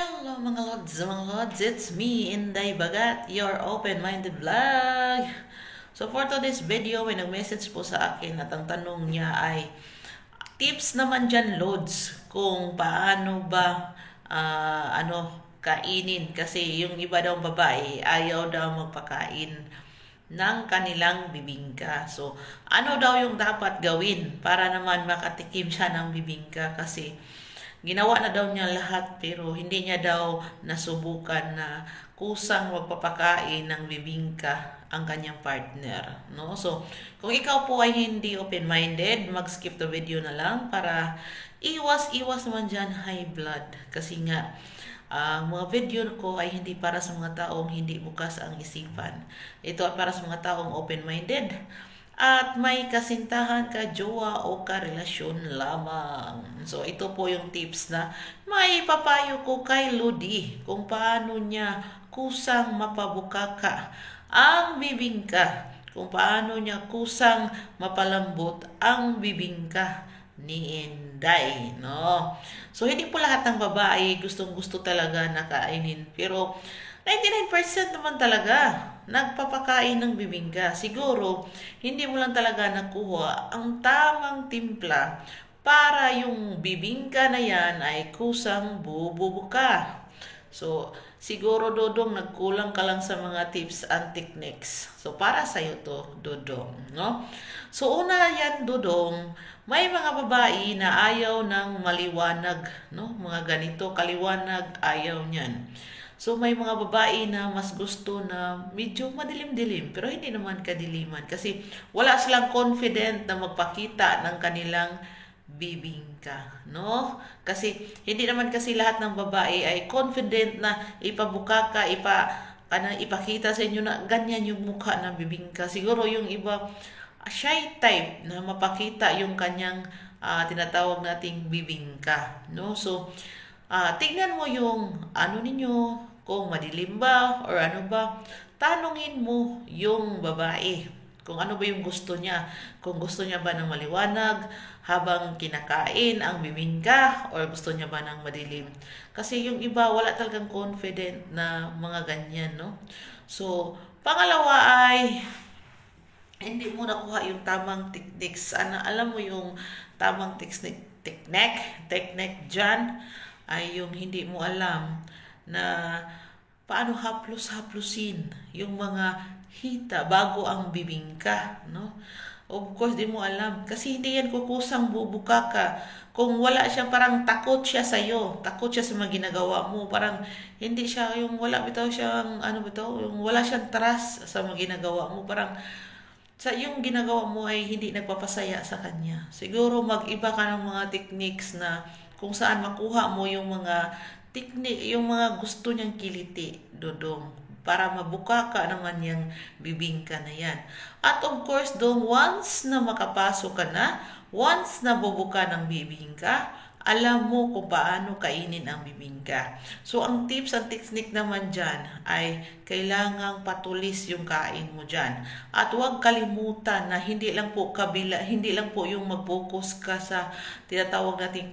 Hello mga lods, it's me, Inday Bagat, your open-minded vlog. So for today's video, may nag-message po sa akin at ang tanong niya ay tips naman dyan lods kung paano ba kainin. Kasi yung iba daw babae ayaw daw magpakain ng kanilang bibingka. So ano daw yung dapat gawin para naman makatikim siya ng bibingka kasi ginawa na daw niya lahat pero hindi niya daw nasubukan na kusang magpapakain ng bibingka ang kanyang partner, no? So, kung ikaw po ay hindi open-minded, mag-skip the video na lang para iwas naman dyan high blood. Kasi nga, ang mga video ko ay hindi para sa mga taong hindi bukas ang isipan. Ito ay para sa mga taong open-minded at may kasintahan ka, jowa o karelasyon lamang. So, ito po yung tips na may papayo ko kay Ludi kung paano niya kusang mapabukaka ang bibingka. Kung paano niya kusang mapalambot ang bibingka ni Inday, no? So, hindi po lahat ng babae gustong-gusto talaga na kainin. Pero, 99% naman talaga nagpapakain ng bibingka. Siguro, hindi mo lang talaga nakuha ang tamang timpla para yung bibingka na yan ay kusang bububuka. So, siguro Dodong, nagkulang ka lang sa mga tips and techniques. So, para sa'yo to, Dodong, no? So, una yan, Dodong, may mga babae na ayaw ng maliwanag, no? Mga ganito, kaliwanag, ayaw niyan. So, may mga babae na mas gusto na medyo madilim-dilim, pero hindi naman kadiliman. Kasi wala silang confident na magpakita ng kanilang bibingka, no? Kasi hindi naman kasi lahat ng babae ay confident na ipabukaka, ipakita sa inyo na ganyan yung mukha ng bibingka. Siguro yung iba, shy type na mapakita yung kanyang tinatawag nating bibingka, no? So, tignan mo yung ano ninyo, kung madilim ba or ano ba, tanungin mo yung babae kung ano ba yung gusto niya. Kung gusto niya ba ng maliwanag habang kinakain ang bibingka or gusto niya ba ng madilim. Kasi yung iba wala talagang confident na mga ganyan, no? So, pangalawa ay hindi mo nakuha yung tamang techniques. Alam mo yung tamang technique dyan ay yung hindi mo alam na paano haplos-haplusin yung mga hita bago ang bibingka, no? Of course, di mo alam. Kasi hindi yan kukusang bubuka ka. Kung wala siya, parang takot siya sa'yo. Takot siya sa mga ginagawa mo. Parang hindi siya, yung wala bitaw siyang, yung wala siyang trust sa mga ginagawa mo. Parang sa yung ginagawa mo ay hindi nagpapasaya sa kanya. Siguro mag-iba ka ng mga techniques na kung saan makuha mo yung mga yung mga gusto niyang kiliti, Dodong, para mabuka ka naman yung bibingka na yan. At of course, Dong, once na makapasok ka na, once na bubuka ng bibingka, alam mo kung paano kainin ang bibingka. So, ang tips and technique naman dyan ay kailangang patulis yung kain mo dyan. At huwag kalimutan na hindi lang po yung mag-focus ka sa tinatawag nating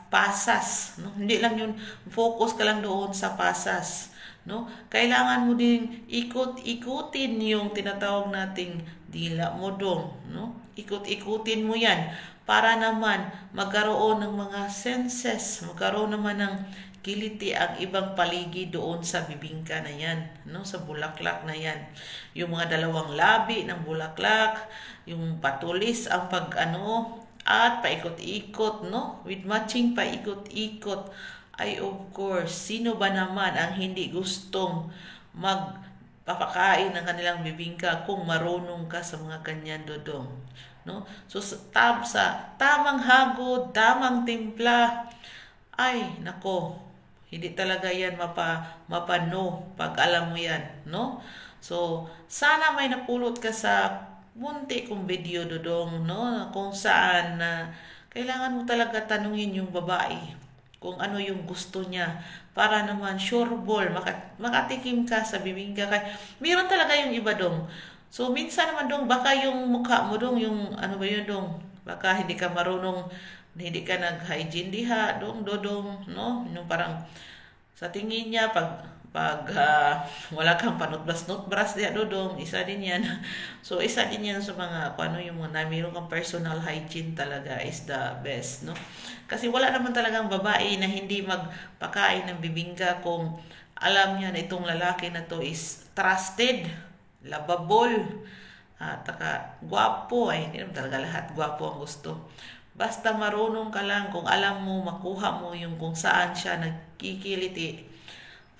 pasas. No? Hindi lang yun, focus ka lang doon sa pasas. No? Kailangan mo din ikot-ikutin yung tinatawag nating dila mo dong. No? Ikot-ikutin mo yan para naman magkaroon ng mga senses, magkaroon naman ng kiliti ang ibang paligid doon sa bibingka na yan, no? Sa bulaklak na yan. Yung mga dalawang labi ng bulaklak, yung patulis ang at paikot-ikot, no? With matching paikot-ikot. Ay of course, sino ba naman ang hindi gustong magpapakain ng kanilang bibingka kung marunong ka sa mga ganyan, Dodong, no? So sa tamang hagod, tamang timpla, ay nako, hindi talaga yan mapano pag alam mo yan, no? So sana may napulot ka sa munti kong video, Dodong, no? Kung saan kailangan mo talaga tanungin yung babae kung ano yung gusto niya para naman sure ball makatikim ka sa bibingka. Meron talaga yung iba, Dong. So, minsan naman, Dong, baka yung mukha mo, Dong, yung ano ba yun, Dong? Baka hindi ka marunong hindi ka nag-hygiene diha, dodong, no? Yung parang sa tingin niya, wala kang panutbras-nutbras diha, dodong, isa din yan. So, isa din yan sa mga, kung ano yung mga, mayroon kang personal hygiene talaga is the best, no? Kasi wala naman talagang babae na hindi magpakain ng bibingka kung alam niya na itong lalaki na to is trusted, lovable, at gwapo. Ay, hindi naman talaga lahat gwapo ang gusto. Basta marunong ka lang, kung alam mo, makuha mo yung kung saan siya nagkikiliti.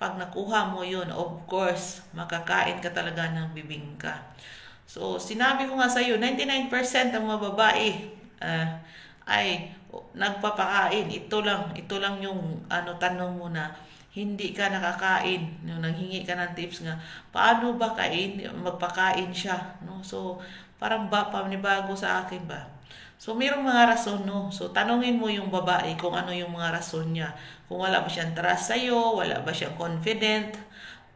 Pag nakuha mo yun, of course, makakain ka talaga ng bibingka. So, sinabi ko nga sa iyo, 99% ng mga babae ay nagpapakain. Ito lang yung tanong mo na hindi ka nakakain. Yung nanghingi ka ng tips nga, paano ba magpakain siya? No? So, parang panibago sa akin ba? So, mayroong mga rason, no? So, tanungin mo yung babae kung ano yung mga rason niya. Kung wala ba siyang trust sa'yo, wala ba siyang confident,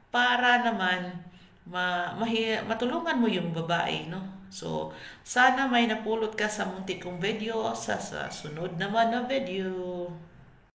para naman matulungan mo yung babae, no? So, sana may napulot ka sa muntik kong video sa sunod naman na video.